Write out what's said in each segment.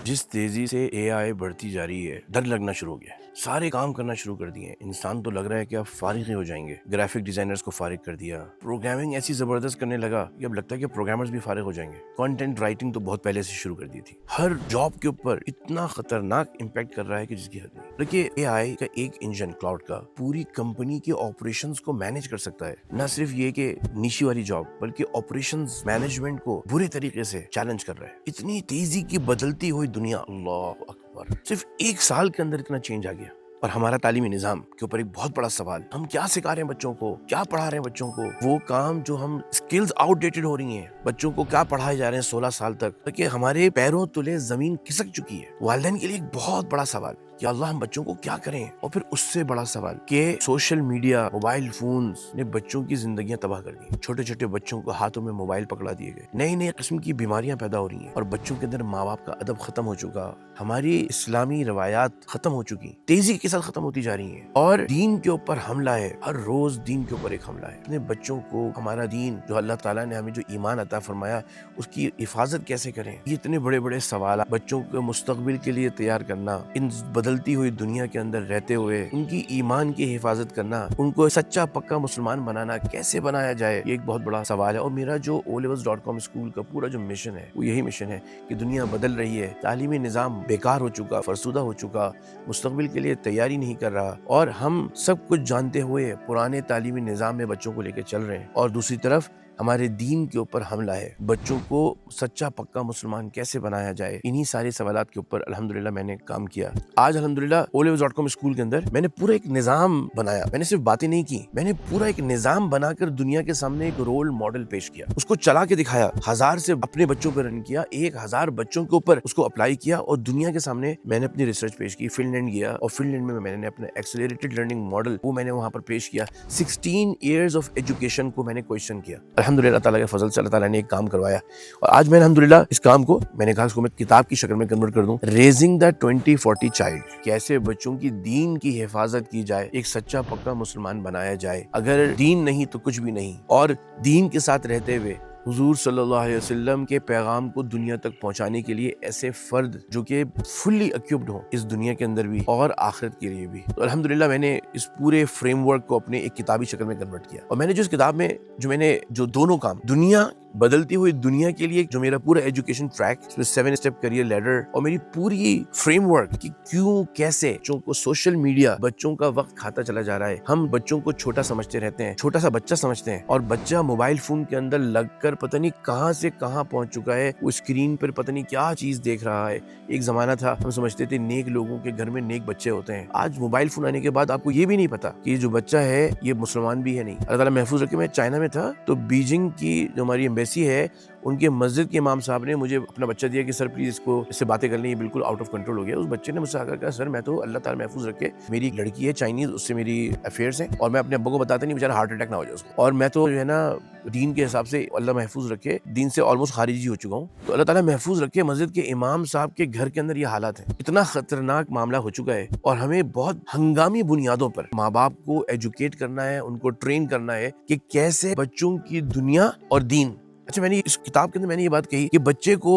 जिस तेजी से एआई बढ़ती जा रही है, डर लगना शुरू हो गया है। सारे काम करना शुरू कर दिए हैं। इंसान तो लग रहा है कि अब फारिग ही हो जाएंगे। ग्राफिक डिजाइनर्स को फारिग कर दिया, प्रोग्रामिंग ऐसी जबरदस्त करने लगा कि अब लगता है कि प्रोग्रामर्स भी फारिग हो जाएंगे। कंटेंट राइटिंग तो बहुत पहले से शुरू कर दी थी। हर जॉब के ऊपर इतना खतरनाक इम्पैक्ट कर रहा है कि जिसकी हद नहीं। देखिए, एआई का एक इंजन क्लाउड का पूरी कंपनी के ऑपरेशंस को मैनेज कर सकता है। न सिर्फ ये कि निशी वाली जॉब, बल्कि ऑपरेशंस मैनेजमेंट को बुरे तरीके से चैलेंज कर रहा है। इतनी तेजी की बदलती हुई दुनिया, अल्लाह अकबर, सिर्फ एक साल के अंदर इतना चेंज आ गया। और हमारा तालीमी निजाम के ऊपर एक बहुत बड़ा सवाल, हम क्या सिखा रहे हैं बच्चों को, क्या पढ़ा रहे हैं बच्चों को। वो काम जो हम स्किल्स आउटडेटेड हो रही हैं, बच्चों को क्या पढ़ाए जा रहे हैं 16 साल तक कि हमारे पैरों तले जमीन खिसक चुकी है। वालिदैन के लिए एक बहुत बड़ा सवाल कि अल्लाह हम बच्चों को क्या करें। और फिर उससे बड़ा सवाल कि सोशल मीडिया, मोबाइल फोन्स ने बच्चों की जिंदगियां तबाह कर दी। छोटे छोटे बच्चों को हाथों में मोबाइल पकड़ा दिए गए। नई नई किस्म की बीमारियां पैदा हो रही हैं और बच्चों के अंदर माँ बाप का अदब खत्म हो चुका। हमारी इस्लामी रवायात खत्म हो चुकी, तेजी के साथ खत्म होती जा रही हैं। और दीन के ऊपर हमला है, हर रोज दीन के ऊपर एक हमला है। अपने बच्चों को हमारा दीन, जो अल्लाह ताला ने हमें जो ईमान अता फरमाया, उसकी हिफाजत कैसे करें। ये इतने बड़े बड़े सवाल। बच्चों को मुस्तकबिल के लिए तैयार करना, इन बदलती हुई दुनिया के अंदर रहते हुए उनकी ईमान की हिफाजत करना, उनको सच्चा पक्का मुसलमान बनाना, कैसे बनाया जाए, ये एक बहुत बड़ा सवाल है। और मेरा जो olevels.com स्कूल का पूरा जो मिशन है, वो यही मिशन है कि दुनिया बदल रही है, तालीमी निजाम बेकार हो चुका, फरसुदा हो चुका, मुस्तकबिल के लिए तैयारी नहीं कर रहा, और हम सब कुछ जानते हुए पुराने तालीमी निजाम में बच्चों को लेकर चल रहे हैं। और दूसरी तरफ हमारे दीन के ऊपर हमला है। बच्चों को सच्चा पक्का मुसलमान कैसे बनाया जाए, इन्हीं सारे सवालात के ऊपर अल्हम्दुलिल्लाह मैंने काम किया। आज अल्हम्दुलिल्लाह olevels.com स्कूल के अंदर मैंने पूरा एक निजाम बनाया। मैंने सिर्फ बातें नहीं की, मैंने पूरा एक निजाम बनाकर दुनिया के सामने एक रोल मॉडल पेश किया, उसको चला के दिखाया। 1000 से अपने बच्चों पर रन किया, 1000 बच्चों के ऊपर उसको अप्लाई किया और दुनिया के सामने मैंने अपनी रिसर्च पेश की। फिनलैंड गया और फिनलैंड में मैंने अपना एक्सेलरेटेड लर्निंग मॉडल वो मैंने वहां पर पेश किया। 16 इयर्स ऑफ एजुकेशन को मैंने क्वेश्चन किया। अल्हम्दुलिल्लाह ताला के फजल से अल्लाह ताला ने एक काम करवाया और आज मैंने अल्हम्दुलिल्लाह इस काम को मैंने कहा इसको मैं किताब की शक्ल में कन्वर्ट कर दूं। रेजिंग द 2040 चाइल्ड, कैसे बच्चों की दीन की हिफाजत की जाए, एक सच्चा पक्का मुसलमान बनाया जाए। अगर दीन नहीं तो कुछ भी नहीं, और दीन के साथ रहते हुए हुजूर सल्लल्लाहु अलैहि वसल्लम के पैगाम को दुनिया तक पहुंचाने के लिए ऐसे फर्द जो कि फुल्ली एक्विप्ड हो इस दुनिया के अंदर भी और आखिरत के लिए भी। तो अल्हम्दुलिल्लाह मैंने इस पूरे फ्रेमवर्क को अपने एक किताबी शक्ल में कन्वर्ट किया। और मैंने जो इस किताब में जो दोनों काम, दुनिया बदलती हुई दुनिया के लिए जो मेरा पूरा एजुकेशन ट्रैक, इसमें 7 स्टेप करियर लैडर और मेरी पूरी फ्रेमवर्क कि क्यों कैसे बच्चों को सोशल मीडिया, बच्चों का वक्त खाता चला जा रहा है। हम बच्चों को छोटा समझते रहते हैं, छोटा सा बच्चा समझते हैं, और बच्चा मोबाइल फोन के अंदर लगकर पता नहीं कहां से कहां पहुंच चुका है। वो स्क्रीन पर पता नहीं क्या चीज देख रहा है। एक जमाना था हम समझते थे नेक लोगों के घर में नेक बच्चे होते हैं। आज मोबाइल फोन आने के बाद आपको ये भी नहीं पता कि जो बच्चा है ये मुसलमान भी है नहीं। अल्लाह ताला महफूज रखे। मैं चाइना में था तो बीजिंग की जो हमारी एम्बेसी है, उनके मस्जिद के इमाम साहब ने मुझे अपना बच्चा दिया कि सर प्लीज इससे बातें कर लें, ये बिल्कुल आउट ऑफ कंट्रोल हो गया। उस बच्चे ने मुझसे आकर कहा सर मैं तो अल्लाह ताला महफूज रखे, मेरी एक लड़की है चाइनीज, उससे मेरी अफेयर्स हैं और मैं अपने अब्बा को बताता नहीं, बेचारा हार्ट अटैक ना हो जाए उसको, और मैं तो जो है ना दीन के हिसाब से अल्लाह महफूज रखे दीन से ऑलमोस्ट खारिजी हो चुका हूँ। तो अल्लाह ताला महफूज रखे, मस्जिद के इमाम साहब के घर के अंदर ये हालात है। इतना खतरनाक मामला हो चुका है और हमें बहुत हंगामी बुनियादों पर माँ बाप को एजुकेट करना है, उनको ट्रेन करना है कि कैसे बच्चों की दुनिया और दीन। अच्छा, मैंने इस किताब के अंदर मैंने ये बात कही कि बच्चे को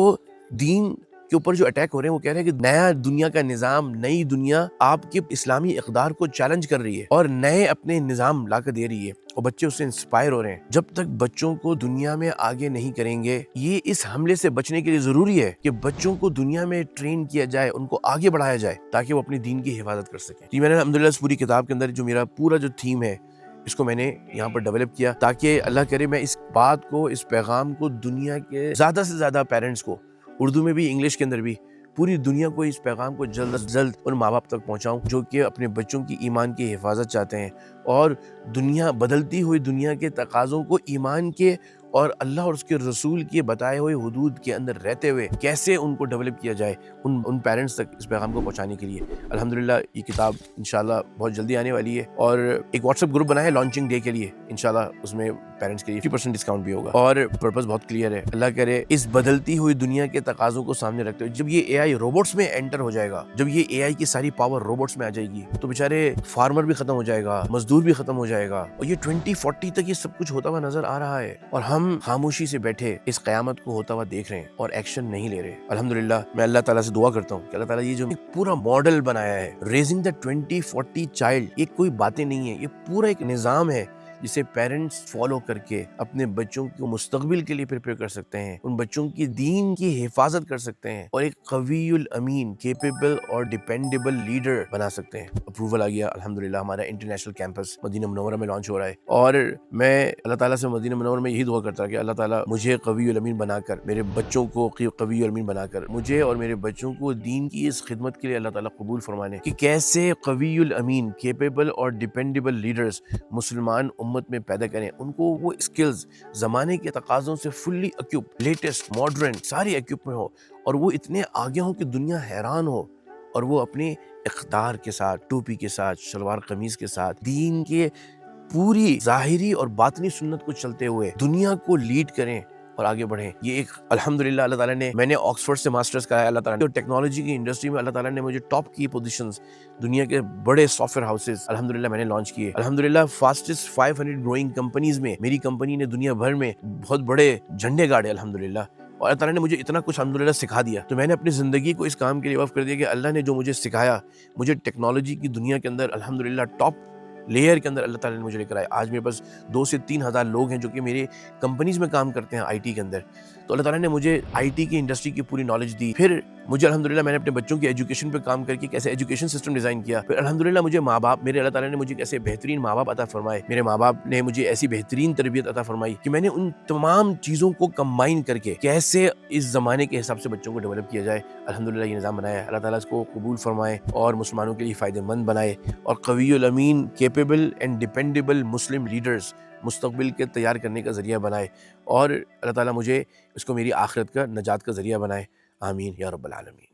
दीन के ऊपर जो अटैक हो रहे हैं वो कह रहे हैं कि नया दुनिया का निजाम, नई दुनिया आपके इस्लामी इक़दार को चैलेंज कर रही है और नए अपने निजाम लाकर दे रही है और बच्चे उससे इंस्पायर हो रहे हैं। जब तक बच्चों को दुनिया में आगे नहीं करेंगे, ये इस हमले से बचने के लिए जरूरी है कि बच्चों को दुनिया में ट्रेन किया जाए, उनको आगे बढ़ाया जाए ताकि वो अपनी दीन की हिफाजत कर सकें। मैंने अल्हम्दुलिल्लाह इस पूरी किताब के अंदर जो मेरा पूरा जो थीम है इसको मैंने यहाँ पर डेवलप किया ताकि अल्लाह करे मैं इस बात को, इस पैगाम को दुनिया के ज्यादा से ज्यादा पेरेंट्स को, उर्दू में भी इंग्लिश के अंदर भी, पूरी दुनिया को इस पैगाम को जल्द से जल्द उन माँ बाप तक पहुँचाऊँ जो कि अपने बच्चों की ईमान की हिफाजत चाहते हैं और दुनिया बदलती हुई दुनिया के तकाज़ों को ईमान के और अल्लाह और उसके रसूल के बताए हुए हुदूद के अंदर रहते हुए कैसे उनको डेवलप किया जाए उन पेरेंट्स तक इस पैगाम को पहुंचाने के लिए। अल्हम्दुलिल्लाह ये किताब इंशाल्लाह बहुत जल्दी आने वाली है और एक व्हाट्सएप ग्रुप बना है लॉन्चिंग डे के लिए। इंशाल्लाह उसमें پیرنٹس کے لیے 50% ڈسکاؤنٹ بھی ہوگا اور پرپز بہت کلیئر ہے. اللہ کرے اس بدلتی ہوئی دنیا کے تقاضوں کو سامنے رکھتے ہوئے جب یہ اے آئی روبوٹس میں انٹر ہو جائے گا, جب یہ اے آئی کی ساری پاور روبوٹس میں آ جائے گی, تو بیچارے فارمر بھی ختم ہو جائے گا, مزدور بھی ختم ہو جائے گا, اور یہ 2040 تک یہ سب کچھ ہوتا ہوا نظر آ رہا ہے اور ہم خاموشی سے بیٹھے اس قیامت کو ہوتا ہوا دیکھ رہے ہیں اور ایکشن نہیں لے رہے. الحمدللہ میں اللہ تعالیٰ سے دعا کرتا ہوں کہ اللہ تعالیٰ یہ جو ایک پورا ماڈل بنایا ہے ریزنگ دا 2040 چائلڈ, یہ کوئی باتیں نہیں ہیں, یہ پورا ایک نظام ہے جسے پیرنٹس فالو کر کے اپنے بچوں کو مستقبل کے لیے پریپیئر کر سکتے ہیں, ان بچوں کی دین کی حفاظت کر سکتے ہیں اور ایک قوی الامین, کیپیبل اور ڈیپینڈیبل لیڈر بنا سکتے ہیں. اپروول آ گیا الحمدللہ, ہمارا انٹرنیشنل کیمپس مدینہ منورہ میں لانچ ہو رہا ہے اور میں اللہ تعالیٰ سے مدینہ منورہ میں یہی دعا کرتا کہ اللہ تعالیٰ مجھے قوی الامین بنا کر, میرے بچوں کو قوی الامین بنا کر, مجھے اور میرے بچوں کو دین کی اس خدمت کے لیے اللہ تعالیٰ قبول فرمانے کہ کیسے قوی الامین, کیپیبل اور ڈیپینڈیبل لیڈرز مسلمان امت میں پیدا کریں, ان کو وہ اسکلز زمانے کے تقاضوں سے فلی اکیوپ, لیٹسٹ ماڈرن ساری اکیوپ میں ہو اور وہ اتنے آگے ہوں کہ دنیا حیران ہو, اور وہ اپنے اقتدار کے ساتھ, ٹوپی کے ساتھ, شلوار قمیض کے ساتھ, دین کے پوری ظاہری اور باطنی سنت کو چلتے ہوئے دنیا کو لیڈ کریں اور آگے بڑھیں. یہ ایک الحمدللہ اللہ تعالیٰ نے, میں نے آکسفورڈ سے ماسٹرز کرایا اللہ تعالیٰ نے, اور ٹیکنالوجی کی انڈسٹری میں اللہ تعالیٰ نے مجھے ٹاپ کی پوزیشنز, دنیا کے بڑے سافٹ ویئر ہاؤسز الحمدللہ میں نے لانچ کیے. الحمدللہ فاسٹسٹ 500 گروئنگ کمپنیز میں میری کمپنی نے دنیا بھر میں بہت بڑے جھنڈے گاڑے الحمدللہ, اور اللہ تعالیٰ نے مجھے اتنا کچھ الحمدللہ سکھا دیا. تو میں نے اپنی زندگی کو اس کام کے لیے وقف کر دیا کہ اللہ نے جو مجھے سکھایا, مجھے ٹیکنالوجی کی دنیا کے اندر الحمدللہ ٹاپ لیئر کے اندر اللہ تعالیٰ نے مجھے لے کر آئے. آج میرے پاس 2 سے 3 ہزار لوگ ہیں جو کہ میری کمپنیز میں کام کرتے ہیں آئی ٹی کے اندر. تو اللہ تعالیٰ نے مجھے آئی ٹی کی انڈسٹری کی پوری نالج دی. پھر مجھے الحمدللہ میں نے اپنے بچوں کی ایجوکیشن پہ کام کر کے کیسے ایجوکیشن سسٹم ڈیزائن کیا. پھر الحمدللہ مجھے ماں باپ, میرے اللہ تعالیٰ نے مجھے کیسے بہترین ماں باپ عطا فرمائے. میرے ماں باپ نے مجھے ایسی بہترین تربیت عطا فرمائی کہ میں نے ان تمام چیزوں کو کمبائن کر کے کیسے اس زمانے کے حساب سے بچوں کو ڈیولپ کیا جائے. الحمدللہ یہ نظام بنایا ہے. اللہ تعالیٰ اس کو قبول فرمائے اور مسلمانوں کے لیے فائدہ مند بنائے, اور قوی الامین, capable and dependable Muslim leaders مستقبل کے تیار کرنے کا ذریعہ بنائے, اور اللہ تعالیٰ مجھے اس کو میری آخرت کا نجات کا ذریعہ بنائے. آمین یا رب العالمین.